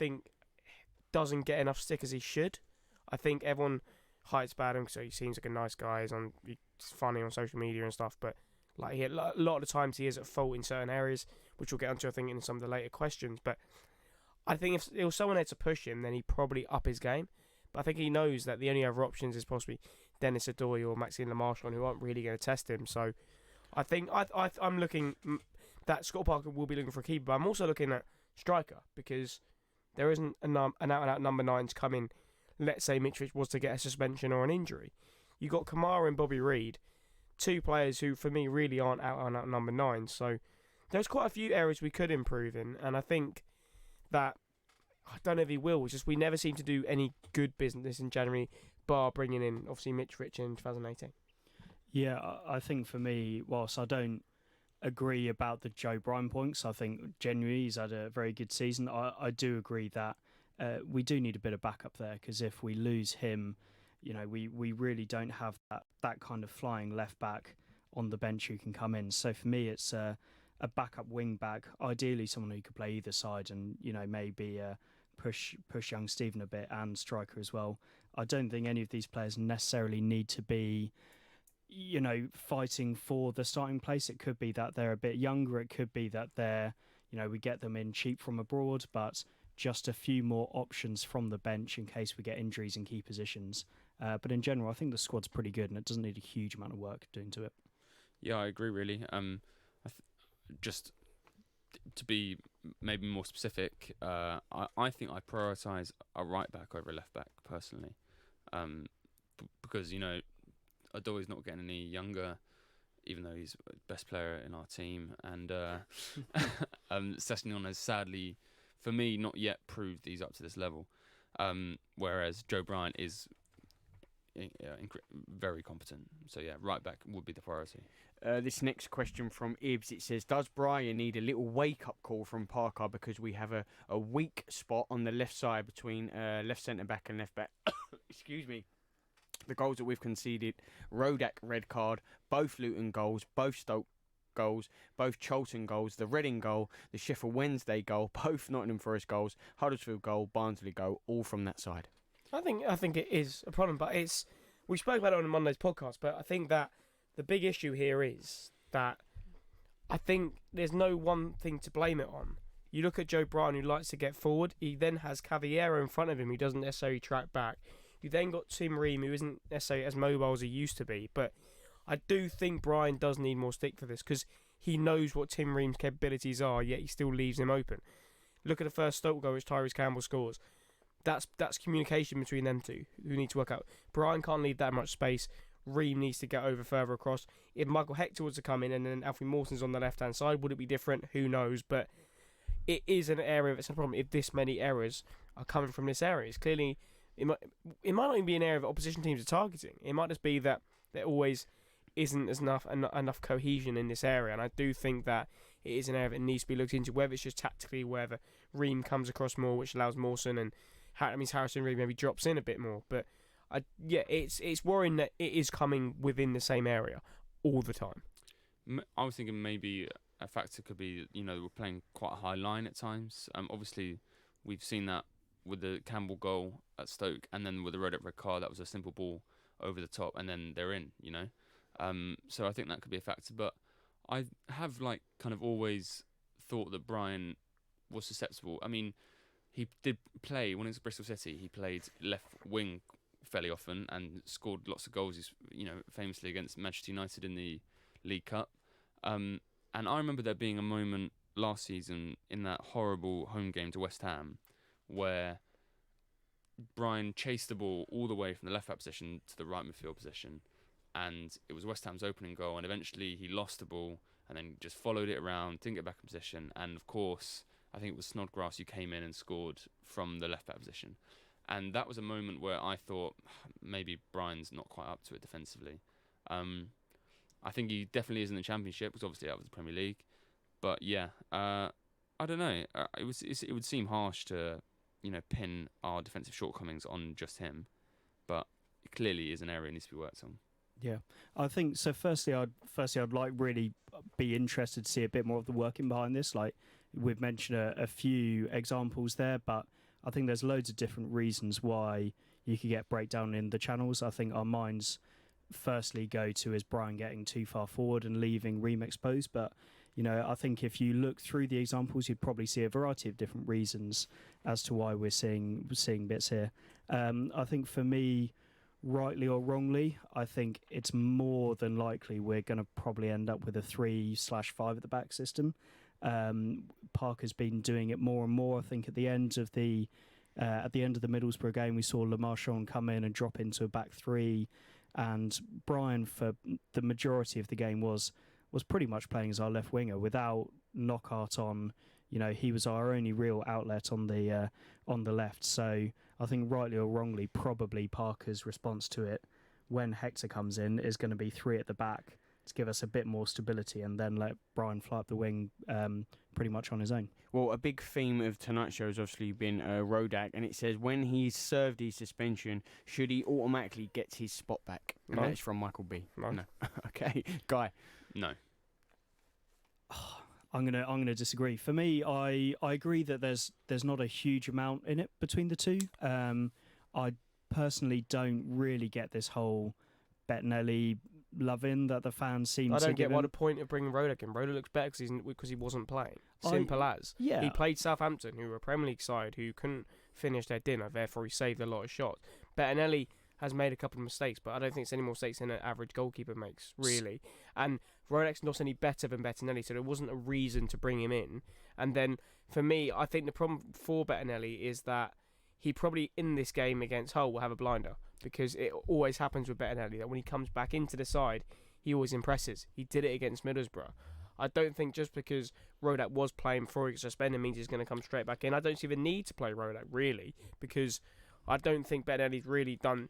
doesn't get enough stick as he should. I think everyone hypes about him because he seems like a nice guy. He's funny on social media and stuff, but a lot of the times he is at fault in certain areas, which we'll get onto, I think, in some of the later questions. But I think if there was someone there to push him, then he'd probably up his game. But I think he knows that the only other options is possibly Dennis Adoy or Maxime Lemarchand, who aren't really going to test him. So I think I'm looking that Scott Parker will be looking for a keeper, but I'm also looking at striker, because there isn't an out-and-out number 9 to come in. Let's say Mitrovic was to get a suspension or an injury. You got Kamara and Bobby Reed, 2 players who for me really aren't out-and-out number 9. So there's quite a few areas we could improve in, and I think that, I don't know if he will, it's just we never seem to do any good business in January, bar bringing in obviously Mitrovic in 2018. Yeah, I think for me, whilst I don't agree about the Joe Bryan points, I think genuinely he's had a very good season. I do agree that we do need a bit of backup there, because if we lose him, we really don't have that kind of flying left back on the bench who can come in. So for me, it's a backup wing back, ideally someone who could play either side, and maybe push young Stephen a bit, and striker as well. I don't think any of these players necessarily need to be fighting for the starting place. It could be that they're a bit younger. It could be that they're, we get them in cheap from abroad, but just a few more options from the bench in case we get injuries in key positions. But in general, I think the squad's pretty good, and it doesn't need a huge amount of work doing to it. Yeah, I agree, really. Just to be maybe more specific, I think I prioritise a right back over a left back, personally. Because, Adoy's not getting any younger. even though he's the best player in our team. And Sessegnon has sadly, for me, not yet proved he's up to this level. Whereas Joe Bryant is very competent. So yeah, right back would be the priority. This next question from Ibs, it says, does Brian need a little wake-up call from Parker because we have a weak spot on the left side between left centre-back and left-back? Excuse me. The goals that we've conceded, Rodak red card, both Luton goals, both Stoke goals, both Charlton goals, the Reading goal, the Sheffield Wednesday goal, both Nottingham Forest goals, Huddersfield goal, Barnsley goal, all from that side. I think it is a problem, but we spoke about it on Monday's podcast, but I think that the big issue here is that I think there's no one thing to blame it on. You look at Joe Bryan, who likes to get forward. He then has Cavallero in front of him, who doesn't necessarily track back. You then got Tim Ream, who isn't necessarily as mobile as he used to be. But I do think Bryan does need more stick for this because he knows what Tim Ream's capabilities are, yet he still leaves him open. Look at the first Stoke goal, which Tyrese Campbell scores. That's communication between them two who need to work out. Bryan can't leave that much space. Ream needs to get over further across. If Michael Hector was to come in and then Alfie Mawson's on the left-hand side, would it be different? Who knows? But it is an area that's a problem if this many errors are coming from this area. It's clearly, it might not even be an area that opposition teams are targeting. It might just be that there always isn't enough cohesion in this area. And I do think that it is an area that needs to be looked into, whether it's just tactically, whether Ream comes across more, which allows Mawson, and that means Harrison Reed maybe drops in a bit more. But it's worrying that it is coming within the same area all the time. I was thinking maybe a factor could be, we're playing quite a high line at times. Obviously, we've seen that with the Campbell goal at Stoke, and then with the red card, that was a simple ball over the top, and then they're in, So I think that could be a factor. But I have kind of always thought that Brian was susceptible. I mean, he did play, when he was at Bristol City, he played left wing fairly often and scored lots of goals, famously against Manchester United in the League Cup. And I remember there being a moment last season in that horrible home game to West Ham where Brian chased the ball all the way from the left back position to the right midfield position, and it was West Ham's opening goal, and eventually he lost the ball and then just followed it around, didn't get back in position, and of course I think it was Snodgrass who came in and scored from the left back position. And that was a moment where I thought maybe Brian's not quite up to it defensively. I think he definitely is in the Championship, because obviously that was the Premier League. But yeah, I don't know. It would seem harsh to pin our defensive shortcomings on just him, but it clearly is an area that needs to be worked on. Yeah, I think so. Firstly, I'd like really be interested to see a bit more of the working behind this. Like we've mentioned a few examples there, but I think there's loads of different reasons why you could get breakdown in the channels. I think our minds firstly go to is Brian getting too far forward and leaving Ream exposed. But, I think if you look through the examples, you'd probably see a variety of different reasons as to why we're seeing bits here. I think for me, rightly or wrongly, I think it's more than likely we're going to probably end up with a 3/5 at the back system. Parker's been doing it more and more. I think at the end of the Middlesbrough game, we saw Le Marchand come in and drop into a back three, and Brian for the majority of the game was pretty much playing as our left winger without Knockaert on. He was our only real outlet on the left. So I think rightly or wrongly, probably Parker's response to it when Hector comes in is going to be 3 at the back to give us a bit more stability, and then let Brian fly up the wing pretty much on his own. Well, a big theme of tonight's show has obviously been Rodak, and it says when he's served his suspension, should he automatically get his spot back? No. That's from Michael B. No. Okay, Guy. No. I'm gonna disagree. For me, I agree that there's not a huge amount in it between the two. I personally don't really get this whole Bettinelli loving that the fans seem to. I don't get why the point of bringing Rodak in. Rodak looks better because he wasn't playing. Simple as. Yeah. He played Southampton, who were a Premier League side who couldn't finish their dinner. Therefore, he saved a lot of shots. Bettinelli has made a couple of mistakes, but I don't think it's any more mistakes than an average goalkeeper makes, really. And Rodak's not any better than Bettinelli, so there wasn't a reason to bring him in. And then, for me, I think the problem for Bettinelli is that he probably, in this game against Hull, will have a blinder, because it always happens with Bettinelli, that when he comes back into the side, he always impresses. He did it against Middlesbrough. I don't think just because Rodak was playing before he got suspended means he's going to come straight back in. I don't see the need to play Rodak, really, because I don't think Bettinelli's really done...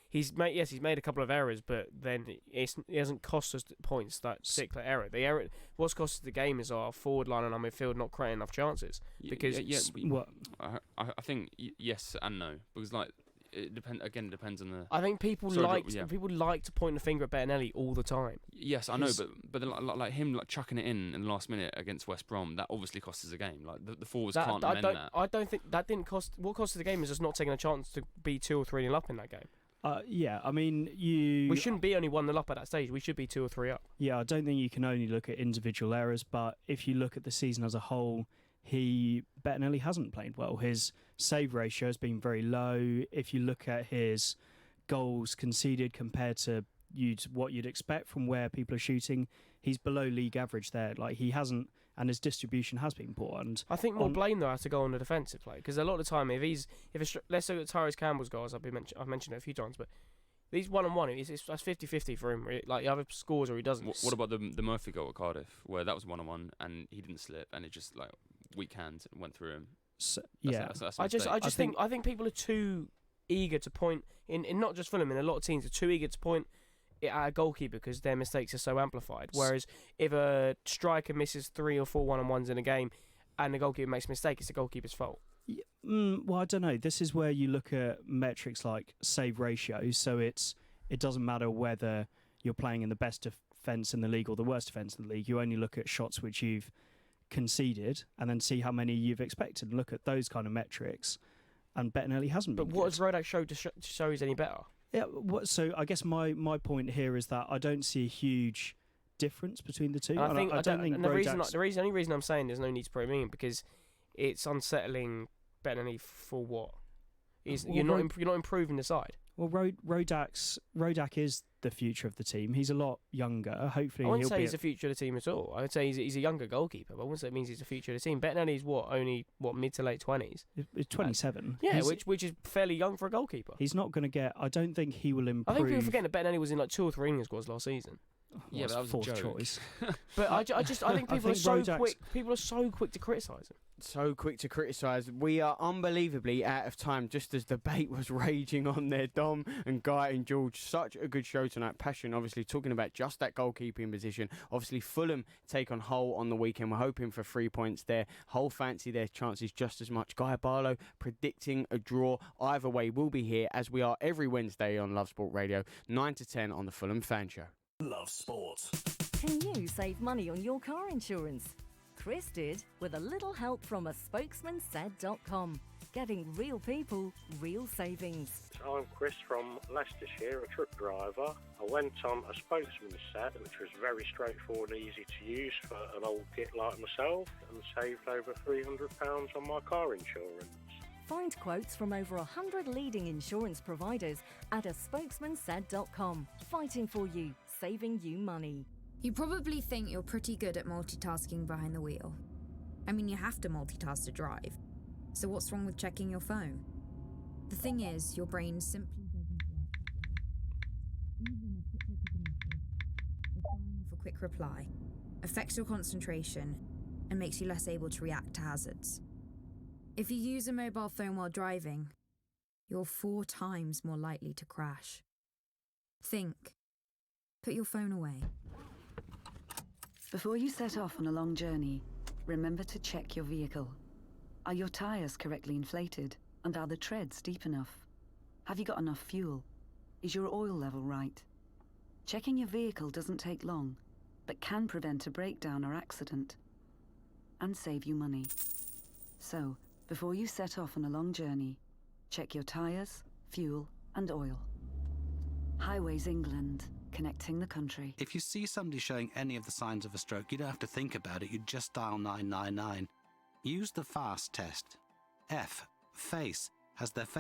He's made a couple of errors, but then it hasn't cost us points, that particular error. The error, what's cost us the game is our forward line and our midfield not creating enough chances. Because I think yes and no, because like it depends on the. I think people like to point the finger at Bettinelli all the time. Yes, I know, but like him like chucking it in the last minute against West Brom, that obviously costs us a game. Like the forwards can't amend that. I don't think that didn't cost. What cost us the game is just not taking a chance to be 2 or 3-0 up in that game. Yeah, I mean, we shouldn't be only 1-0 up at that stage. We should be 2 or 3 up. Yeah, I don't think you can only look at individual errors, but if you look at the season as a whole, Bettinelli hasn't played well. His save ratio has been very low. If you look at his goals conceded compared to what you'd expect from where people are shooting, he's below league average there. Like he hasn't, and his distribution has been poor. And I think more blame though has to go on the defensive play, because a lot of the time let's look at Tyrese Campbell's goals. I've mentioned it a few times, but these 1-on-1, that's 50-50 for him. Like he either scores or he doesn't. What about the Murphy goal at Cardiff, where that was 1-on-1 and he didn't slip and it just like weak hands went through him? That's I think people are too eager to point in not just Fulham, in a lot of teams are too eager to point it at a goalkeeper because their mistakes are so amplified. Whereas if a striker misses 3 or 4 1-on-1s in a game and the goalkeeper makes a mistake, it's the goalkeeper's fault. Well, I don't know. This is where you look at metrics like save ratio. So it doesn't matter whether you're playing in the best defence in the league or the worst defence in the league. You only look at shots which you've conceded and then see how many you've expected and look at those kind of metrics. And Bettinelli hasn't been. But what has Rodak showed to show he's any better? Yeah, so I guess my point here is that I don't see a huge difference between the two. And I don't think the only reason I'm saying there's no need to put him in because it's unsettling Bettinelli for what? You're not improving the side. Well, Rodak is the future of the team. He's a lot younger. Hopefully, I wouldn't say he's the future of the team at all. I would say he's a younger goalkeeper, but I wouldn't say it means he's the future of the team. Bettinelli's only mid to late 20s. He's 27. Yeah, which is fairly young for a goalkeeper. He's not going to get. I don't think he will improve. I think people forget that Bettinelli was in like 2 or 3 England squads last season. Yeah, but that was fourth a joke. choice. But I think people are so quick. People are so quick to criticise him. So quick to criticise. We are unbelievably out of time, just as debate was raging on there. Dom and Guy and George, such a good show tonight. Passion, obviously, talking about just that goalkeeping position. Obviously, Fulham take on Hull on the weekend. We're hoping for 3 points there. Hull fancy their chances just as much. Guy Barlow predicting a draw. Either way, we'll be here, as we are every Wednesday on Love Sport Radio, 9 to 10 on the Fulham Fan Show. Love Sport. Can you save money on your car insurance? Chris did with a little help from a spokesmansaid.com. Getting real people, real savings. I'm Chris from Leicestershire, a truck driver. I went on a spokesman said, which was very straightforward and easy to use for an old git like myself, and saved over £300 on my car insurance. Find quotes from over 100 leading insurance providers at a spokesmansaid.com. Fighting for you, saving you money. You probably think you're pretty good at multitasking behind the wheel. I mean, you have to multitask to drive. So what's wrong with checking your phone? The thing is, your brain simply doesn't work. Even a quick look at the message, or firing off a quick reply, affects your concentration and makes you less able to react to hazards. If you use a mobile phone while driving, you're 4 times more likely to crash. Think. Put your phone away. Before you set off on a long journey, remember to check your vehicle. Are your tyres correctly inflated? And are the treads deep enough? Have you got enough fuel? Is your oil level right? Checking your vehicle doesn't take long, but can prevent a breakdown or accident. And save you money. So, before you set off on a long journey, check your tyres, fuel, and oil. Highways England. Connecting the country. If you see somebody showing any of the signs of a stroke, you don't have to think about it, you just dial 999. Use the FAST test. F, face, has their face